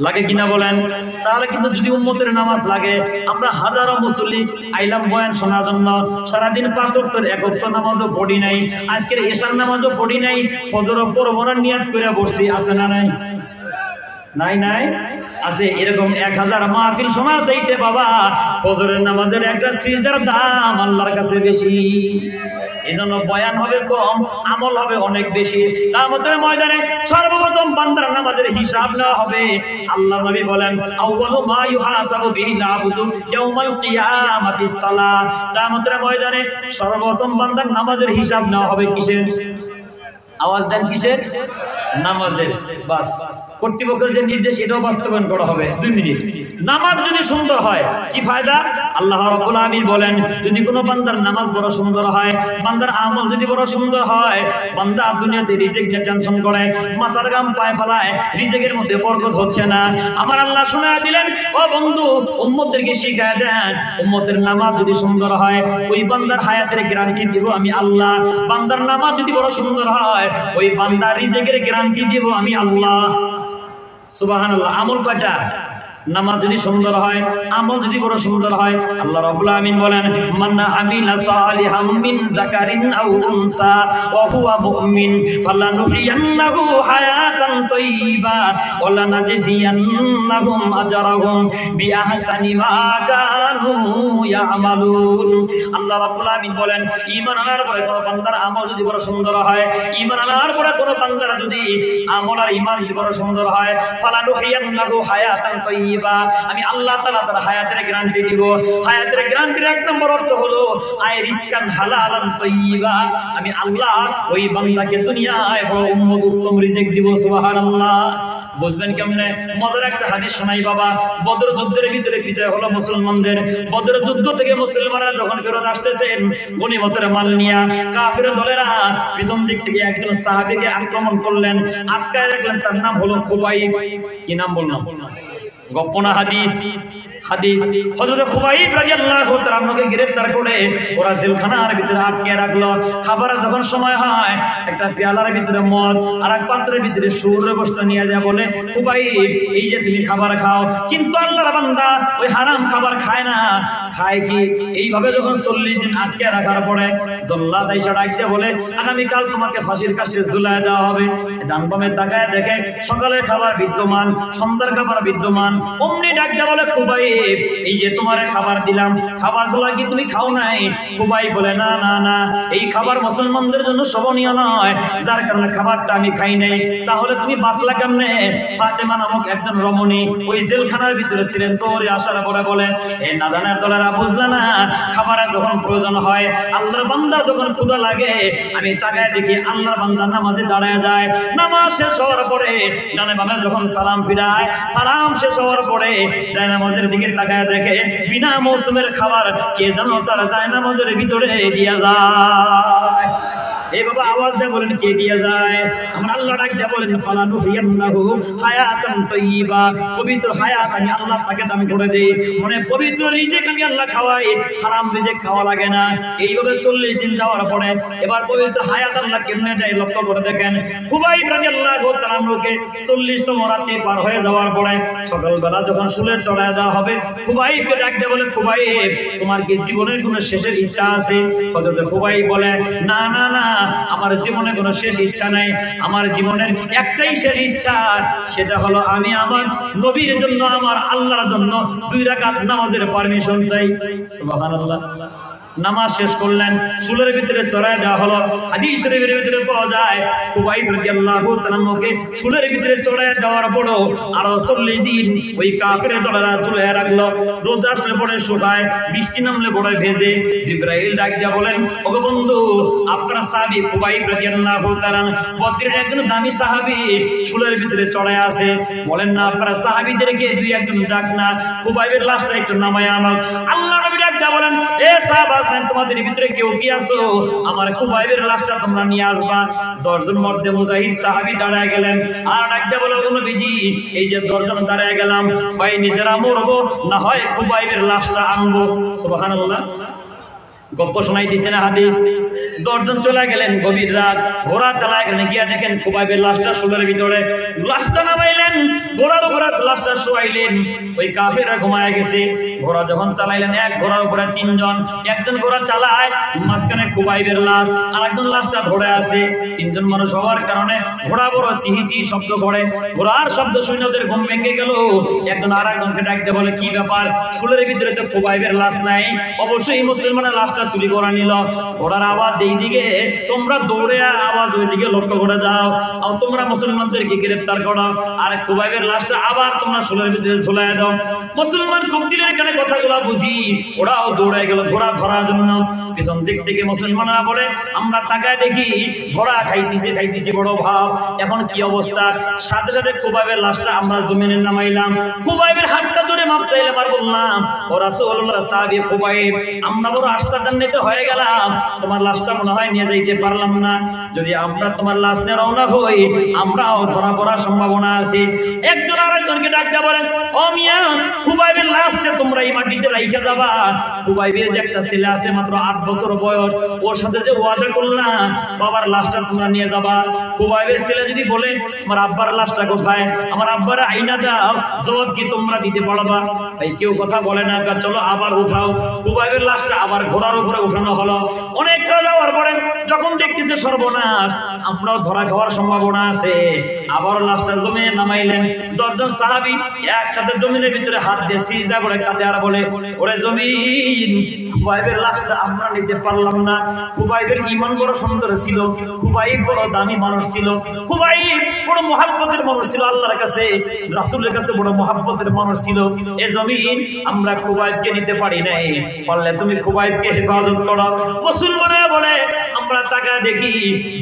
S1: লাগে কিনা বলেন? তাহলে কিন্তু যদি উম্মতের নামাজ লাগে, আমরা হাজারো মুসল্লি আইলাম বয়ান শোনার জন্য, সারাদিন 5 ওয়াক্তের 1 ওয়াক্ত নামাজও পড়ি নাই, আজকের এশার নামাজও পড়ি নাই, ফজর পড়ব না নিয়ত করে বসছি, আছে না নাই? নাই নাই আছে। এরকম 1000 মাহফিল শোনা চাইতে বাবা, ফজরের নামাজের একটা সিজদার দাম আল্লাহর কাছে বেশি। এজন্য বয়ান হবে কম, আমল হবে অনেক বেশি। কিয়ামতের ময়দানে সর্বপ্রথম বান্দার নামাজের হিসাব নেওয়া হবে। আল্লাহ নবী বলেন আউয়ালু মা ইউহাসাবু বিহিল আবদু ইয়াউমাল কিয়ামাতিস সালাত। কিয়ামতের ময়দানে সর্বপ্রথম বান্দার নামাজের হিসাব নেওয়া হবে কিসের? আওয়াজ দেন, কিসের? নামাজের। বাস, কর্তৃপক্ষের যে নির্দেশ এটাও বাস্তবায়ন করা হবে। 2 মিনিট। নামাজ যদি সুন্দর হয় কি ফায়দা? আল্লাহ রাব্বুল আলামিন বলেন, যদি কোনো বান্দার নামাজ বড় সুন্দর হয়, বান্দার আমল যদি বড় সুন্দর হয়, বান্দা দুনিয়াতে রিজিক নিয়ে টেনশন করে, মাথার ঘাম পায়ে ফেলায়, রিজিকের মধ্যে বরকত হচ্ছে না, আমার আল্লাহ শোনায় দিলেন, ও বন্ধু, উম্মতদেরকে শিখায় দেন, উম্মতের নামাজ যদি সুন্দর হয়, ওই বান্দার হায়াতের গ্যারান্টি দিব আমি আল্লাহ। বান্দার নামাজ যদি বড় সুন্দর হয়, ওই বান্দার রিজিকের গ্যারান্টি দিব আমি আল্লাহ। সুবহানাল্লাহ। আমল কয়টা? নামাজ যদি সুন্দর হয়, আমল যদি বড় সুন্দর হয়, আল্লাহ রাব্বুল আমিন বলেন মান আমিলা সালিহাম মিন যাকারিন আও উনসা ওয়া হুয়া মুমিন ফালানুহিয়ান্নাহু হায়াতান তাইয়্যিবা ওয়া লানাজজিয়ান্নাহুম আজরাহুম বিআহসানি মা কানু ইয়ামালুন। আল্লাহ রাব্বুল আমিন বলেন, ঈমান আনার পরে কোন বান্দার আমল যদি বড় সুন্দর হয়, ঈমান আনার পরে কোন বান্দার যদি আমল আর ঈমান যদি বড় সুন্দর হয়, ফালানুহিয়ান্নাহু হায়াতান তাইয়্যিবা, আমি আল্লাহ তাআলা তার হায়াতের গ্যারান্টি দিব। হায়াতের গ্যারান্টির 1 নম্বর অর্থ হলো আয় রিজকান হালালান তাইয়্যিবা, আমি আল্লাহ ওই বান্দাকে দুনিয়ায় বড় উত্তম রিজিক দিব। সুবহানাল্লাহ। বুঝবেন কেমনে? মজার একটা হাদিস শোনাই বাবা। বদর যুদ্ধের ভিতরে বিজয় হলো মুসলমানদের। বদর যুদ্ধ থেকে মুসলমানরা যখন ফেরত আসতেছেন গনিমতের মাল নিয়ে, কাফের দলেরা পিছন দিক থেকে একজন সাহাবীকে আক্রমণ করলেন, আটকায় রাখলেন। তার নাম হলো খুবাইব। কি নাম বললাম? গোপনা হাদিস। হযরত খুবাইব রাদিয়াল্লাহু তাআলা আনহুকে গ্রেফতার করে ওরা জেলখানার ভিতরে আটকে রাখলো। খাবারের যখন সময় হয়, একটা পেয়ালার ভিতরে মদ আর এক পাত্রের ভিতরে সুরের গোশত নিয়ে যায়, বলে খুবাইব এই যে তুমি খাবার খাও, কিন্তু আল্লাহর বান্দা ওই হারাম খাবার খায় না। খায় কি? এইভাবে যখন 40 দিন আটকে রাখার পরে জল্লাদ আইসা ডাকতে বলে, আগামীকাল তোমাকে ফাঁসির কাছে ঝুলায় দেওয়া হবে। ডান বামে তাকায় দেখে সকালের খাবার বিদ্যমান, সন্ধ্যার খাবার বিদ্যমান। অমনি ডাকতে বলে, খুবাইব এই যে তোমারে খাবার দিলাম, খাবারগুলো কি তুমি খাও নাই? খুবাইব বলে, না না না, এই খাবার মুসলমানদের জন্য শোভনীয় নয়, যার কারণে খাবারটা আমি খাই নাই। তাহলে তুমি বাঁচলা কেমনে? ফাতেমা নামক একজন রমণী ওই জেলখানার ভিতরে ছিলেন। তোরে আসার পরে বলে, এই নাদানের দলেরা বুঝলে না, খাবারের যখন প্রয়োজন হয়, আল্লাহর বান্দার যখন ক্ষুধা লাগে, আমি তাকায় দেখি আল্লাহর বান্দা নামাজে দাঁড়ায় যায়। নামাজ শেষ হওয়ার পরে ডানে বামে যখন সালাম ফিরায়, সালাম শেষ হওয়ার পরে যায় নামাজের দিকে তাকায় দেখে বিনা মৌসুমের খাবার কে যেন তার যায় নামাজের ভিতরে দিয়া যায়। এই বাবা আওয়াজ দিয়ে বলেন কে দিয়ে যায়? আমার আল্লাহ ডাক দিয়ে বলেন ফালানুহিয়ান্নাহু হায়াতান তাইয়্যিবা, পবিত্র হায়াত আমি আল্লাহ তাকে দান করে দেই। মানে পবিত্র রিজিক আমি আল্লাহ খাওয়াই, হারাম রিজিক খাওয়া লাগে না। এইভাবে 40 দিন যাওয়ার পরে এবার পবিত্র হায়াত আল্লাহ কেমনে দেয় লক্ষ্য করে দেখেন। খুবাইব রাদিয়াল্লাহু তাআলা আনহুকে 40তম রাতে পার হয়ে যাওয়ার পরে সকালবেলা যখন শুলে চড়ায় দেওয়া হবে, খুবাইবকে ডাক দিয়ে বলে খুবাইব তোমার কি জীবনের কোনো শেষের ইচ্ছা আছে? হযরত খুবাইব বলে না না না, আমার জীবনে কোনো শেষ ইচ্ছা নাই, আমার জীবনের একটাই শেষ ইচ্ছা, সেটা হলো আমি আমার নবীর জন্য আমার আল্লাহর জন্য 2 রাকাত নামাজের পারমিশন চাই। সুবহানাল্লাহ। নামাজ শেষ করলেন, চুলের ভিতরে চড়ায় দেওয়া হলো। হাদিস শরীফের ভিতরে পাওয়া যায় খুবাইব রাদিয়াল্লাহু তাআলা আনহুকে চুলের ভিতরে চড়ায় দেওয়ার পরও আরো 40 দিন ওই কাফেরের দলেরা চুলে রাখলো। রোদ আসলে পরে শুকায়, বৃষ্টি নামলে পরে ভেজে। জিবরাইল ডাক দিয়া বলেন ওগো বন্ধু, আপনার সাহাবী খুবাইব রাদিয়াল্লাহু তাআলা বদরের একজন দামি সাহাবী চুলের ভিতরে চড়ায় আছে, বলেন না আপনার সাহাবীদেরকে 2-1 জন ডাক না, খুবাইবের লাশটা একটু নামায় আনো। আল্লাহ নবী ডাক দিয়া বলেন এ সাহাবা তোমাদের ভিতরে কেউ কি আছো, আমার খুবাইবের লাশটা তোমরা নিয়ে আসবা। 10 জন মর্দে মুজাহিদ সাহাবী দাঁড়ায় গেলেন, আর ডাকতে বলে ও নবীজি এই যে 10 জন দাঁড়ায় গেলাম, হয় নিজেরা মরবো না হয় খুবাইবের লাশটা আনবো। সুবহানাল্লাহ। গপ্প শোনাই দিছে না হাদিস। 10 জন চলে গেলেন, গভীর রাত, ঘোড়া চালায় গেলেন, গিয়া দেখেন খুবাইবের লাশটা শুলের ভিতরে। লাশটা নামাইলেন, ঘোড়ার উপরে লাশটা শোয়াইলেন। ওই কাফেররা ঘুমায় গেছে। ঘোড়া যখন চালাইলেন, এক ঘোড়ার উপরে 3 জন, একজন ঘোড়া চালায়, মাঝখানে খুবাইবের লাশ, আর একজন লাশটা ধরে আছে। 3 জন মানুষ হওয়ার কারণে ঘোড়া বড় চিহিচি শব্দ করে। ঘোড়ার শব্দ শুনে ওদের ঘুম ভেঙে গেল। একজন আর একজনকে ডাকতে বলে কি ব্যাপার, শুলের ভিতরে তো খুবাইবের লাশ নাই, অবশ্যই মুসলমানের লাশটা চুরি করে নিল। ঘোড়ার আওয়াজ এইদিকে, তোমরা দৌড়ে আওয়াজ ওইদিকে লক্ষ্য করে যাও, আর তোমরা মুসলমানদেরকে গ্রেফতার করো, আর খুবাইবের লাশটা আবার তোমরা শুলের ভিতরে ঝুলাই দাও। মুসলমান খুব দিলের কানে কথাগুলো বুঝি, ওরাও দৌড়ে গেল ঘোড়া ধরার জন্য। পিছন দিক থেকে মুসলমানরা বলে আমরা তাকায় দেখি ঘোড়া খাইতেছে বড় ভাব। এখন কি অবস্থা? সাথে সাথে খুবাইবের লাশটা আমরা জমিনে নামাইলাম। খুবাইবের হাতটা ধরে মাপ চাইলাম, আর বললাম ও রাসূলুল্লাহ সাহাবী খুবাইব, আমরা বড় আশ্চর্যান্বিত হয়ে গেলাম, তোমার লাশটা মনে হয় নিয়ে যাইতে পারলাম না। যদি আমরা তোমার লাশ নিয়ে রওনা হই, আমরাও ধরা পড়ার সম্ভাবনা আছে। একজন আরেকজনকে ডাকতে বলেন ও মিয়া, খুবাইবের লাশটা তোমরা এই মাটিতে রাইখা যাবা। খুবাইবের যে একটা ছেলে আছে মাত্র 8 বছর বয়স, ওর সাথে যে ওয়াদা করলাম বাবার লাশটা তোমরা নিয়ে যাবা। খুবাইবের ছেলে যদি বলে আমার আব্বার লাশটা কোথায়, আমার আব্বার আইনা দাও, জবাব কি তোমরা দিতে পারবা? ভাই কেউ কথা বলে না, চলো আবার উঠাও। খুবাইবের লাশটা আবার ঘোড়ার উপরে উঠানো হলো। অনেকটা যাওয়ার পরে যখন দেখতেছে সর্বনাশ, আপনারাও ধরা খাওয়ার সম্ভাবনা আছে, আবার লাশটা জমিনে নামাইলেন। 10 জন সাহাবী একসাথে জমিনের ভিতরে হাত দিয়ে সিজদা করে কাঁদে, আর বলে ওরে জমিন, খুবাইবের লাশটা আমরা নিতে পারলাম না। খুবাইবের ঈমান বড় সুন্দর ছিল, খুবাইব বড় দামি মানুষ ছিল, খুবাইব বড় মহব্বতের মানুষ ছিল, আল্লাহর কাছে রাসূলের কাছে বড় মহব্বতের মানুষ ছিল। এ জমিন আমরা খুবাইবকে নিতে পারি নাই, পারলে তুমি খুবাইবকে হেফাজত করো। মুসলমানেরা বলে আমরা টাকা দেখি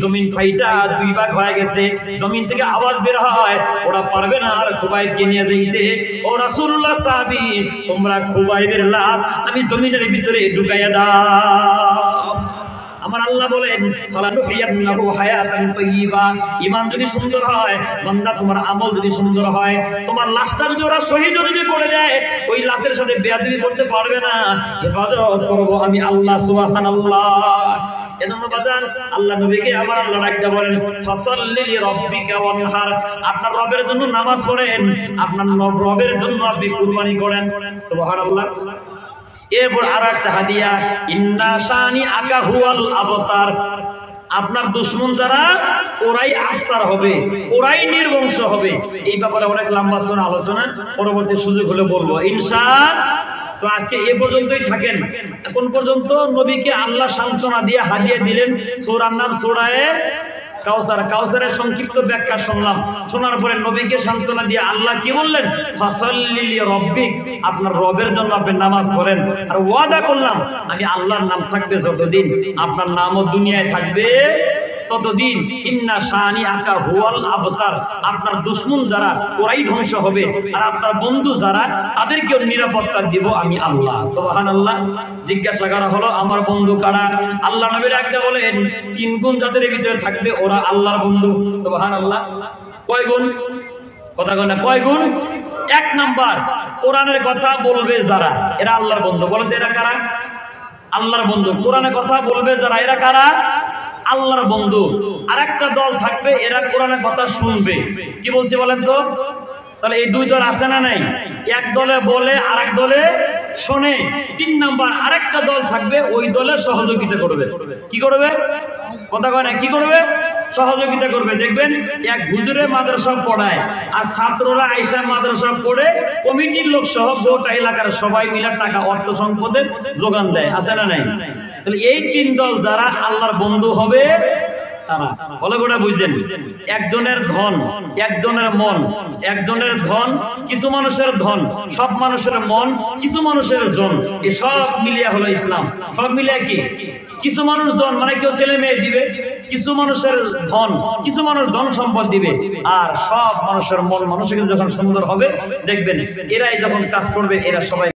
S1: জমিন ফাইটা 2 ভাগ হয়ে গেছে, জমিন থেকে আওয়াজ বের হয়, ওরা পারবে না আর খুবাইবকে নিয়ে যাইতে। ও রাসূলুল্লাহ সাহাবী, তোমরা খুবাইবের লাশ আমি জমিনের ভিতরে ঢুকাইয়া দাও। আমার আল্লাহ বলেন ফালানুহিয়ান্নাহু হায়াতান তাইয়্যিবা, ঈমান যদি সুন্দর হয় বান্দা, তোমার আমল যদি সুন্দর হয়, তোমার লাশটা যদি ওরা শহীদ যদি করে দেয়, ওই লাশের সাথে বেয়াদবি করতে পারবে না, হেফাজত করব আমি আল্লাহ সুবহানাল্লাহ। এজন্য বাজান আল্লাহ নবীকে আমার আল্লাহ ডাকতে বলেন ফাসাল্লি লিরাব্বিকা ওয়ানহার, আপনার রবের জন্য নামাজ পড়েন, আপনার রবের জন্য আপনি কুরবানি করেন। সুবহানাল্লাহ। এরপর আর একটা হাদিয়া, ইন্না শানি আকা হুয়াল আবতার, আপনার দুশমন যারা ওরাই আবতার হবে, ওরাই নির্বংশ হবে। এই ব্যাপারে অনেক লম্বা আলোচনা পরবর্তী সুযোগ হলে বলবো ইনশাআল্লাহ। তো আজকে এ পর্যন্তই থাকেন। এখন পর্যন্ত নবীকে আল্লাহ সান্ত্বনা দিয়ে হাদিয়া দিলেন, সূরার নাম সূরায়ে কাউসার। কাউসারের সংক্ষিপ্ত ব্যাখ্যা শুনলাম, শোনার পরে নবীকে সান্ত্বনা দিয়ে আল্লাহ কি বললেন, ফাসাল্লি লিরাব্বিক, আপনার রবের জন্য আপনি নামাজ পড়েন। আর ওয়াদা করলাম আমি আল্লাহর নাম থাকবে যতদিন, আপনার নামও দুনিয়ায় থাকবে ততদিন ইন্না শানি আকা হুয়াল আবতার, আপনার দুশমন যারা ওরাই ধ্বংস হবে, আর আপনার বন্ধু যারা তাদেরকেও নিরাপত্তা দিব আমি আল্লাহ। সুবহানাল্লাহ। জিজ্ঞাসা করা হলো আমার বন্ধু কারা? আল্লাহ নবী একটা বলেন 3 গুণ যাদের ভিতরে থাকবে ওরা আল্লাহর বন্ধু। সুবহানাল্লাহ। কয় গুণ? কথা কয় না, কয় গুণ? 1 নাম্বার, কোরআনের কথা বলবে যারা, এরা আল্লাহর বন্ধু। বলেন তো এরা কারা? আল্লাহর বন্ধু। কোরআনের কথা বলবে যারা, এরা কারা? আল্লাহর বন্ধু। আরেকটা দল থাকবে, এরা কোরআনের কথা শুনবে। কি বলছি বলেন তো? তাহলে এই 2 দল আছে না নাই? এক দলে বলে আর এক দলে শোনে। 3 নাম্বার আরেকটা দল থাকবে, ওই দলে সহযোগিতা করবে। কি করবে? কথা কয় না, কি করবে? সহযোগিতা করবে। দেখবেন এক হুজুরে মাদ্রাসা পড়ায় আর ছাত্ররা আইসা মাদ্রাসা পড়ে কমিটির লোক সহ গোটা এলাকার সবাই মিলে টাকা অর্থ সম্পদের যোগান দেয়। আছে না নাই? তাহলে এই 3 দল যারা আল্লাহর বন্ধু হবে তারা ভালো করে বুঝছেন। একজনের ধন, একজনের মন, একজনের ধন, কিছু মানুষের ধন, সব মানুষের মন, কিছু মানুষের জন, এই সব মিলিয়ে হলো ইসলাম। সব মিলিয়ে কি? কিছু মানুষ ধন মানে কেউ ছেলে মেয়ে দিবে, কিছু মানুষের ধন, কিছু মানুষ ধন সম্পদ দিবে, আর সব মানুষের মন মানসিকতা যখন সুন্দর হবে দেখবেন এরাই যখন কাজ করবে এরা সবাই